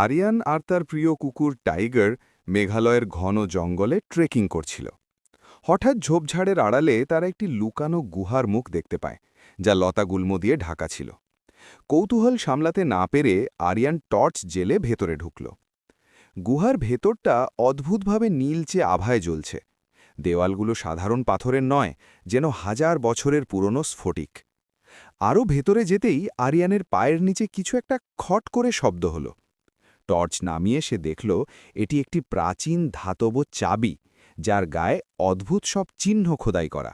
আরিয়ান আর তার প্রিয় কুকুর টাইগার মেঘালয়ের ঘন জঙ্গলে ট্রেকিং করছিল। হঠাৎ ঝোপঝাড়ের আড়ালে তারা একটি লুকানো গুহার মুখ দেখতে পায়, যা লতাগুল্ম দিয়ে ঢাকা ছিল। কৌতূহল সামলাতে না পেরে আরিয়ান টর্চ জেলে ভেতরে ঢুকল। গুহার ভেতরটা অদ্ভুতভাবে নীলচে আভায় জ্বলছে। দেওয়ালগুলো সাধারণ পাথরের নয়, যেন হাজার বছরের পুরনো স্ফটিক। আরও ভেতরে যেতেই আরিয়ানের পায়ের নিচে কিছু একটা খট করে শব্দ হলো। টর্চ নামিয়ে সে দেখল এটি একটি প্রাচীন ধাতব চাবি, যার গায়ে অদ্ভুত সব চিহ্ন খোদাই করা।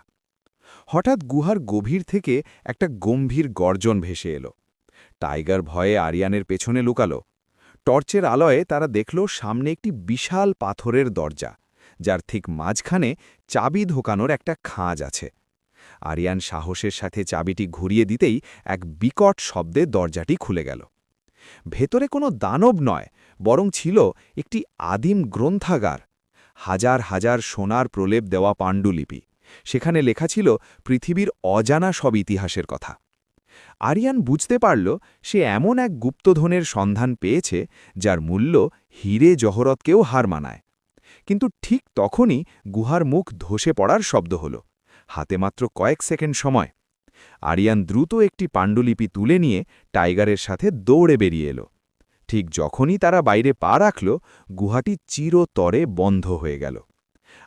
হঠাৎ গুহার গভীর থেকে একটা গম্ভীর গর্জন ভেসে এলো। টাইগার ভয়ে আরিয়ানের পেছনে লুকালো। টর্চের আলোয় তারা দেখল সামনে একটি বিশাল পাথরের দরজা, যার ঠিক মাঝখানে চাবি ঢোকানোর একটা খাঁজ আছে। আরিয়ান সাহসের সাথে চাবিটি ঘুরিয়ে দিতেই এক বিকট শব্দে দরজাটি খুলে গেল। ভেতরে কোনো দানব নয়, বরং ছিল একটি আদিম গ্রন্থাগার। হাজার হাজার সোনার প্রলেপ দেওয়া পাণ্ডুলিপি। সেখানে লেখা ছিল পৃথিবীর অজানা সব ইতিহাসের কথা। আরিয়ান বুঝতে পারল সে এমন এক গুপ্তধনের সন্ধান পেয়েছে যার মূল্য হীরে জহরতকেও হার মানায়। কিন্তু ঠিক তখনই গুহার মুখ ধসে পড়ার শব্দ হল। হাতে মাত্র কয়েক সেকেন্ড সময়। আরিয়ান দ্রুত একটি পাণ্ডুলিপি তুলে নিয়ে টাইগারের সাথে দৌড়ে বেরিয়ে এলো। ঠিক যখনই তারা বাইরে পা রাখল, গুহাটি চিরতরে বন্ধ হয়ে গেল।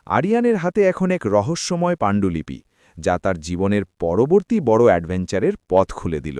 আরিয়ানের হাতে এখন এক রহস্যময় পাণ্ডুলিপি, যা তার জীবনের পরবর্তী বড় অ্যাডভেঞ্চারের পথ খুলে দিল।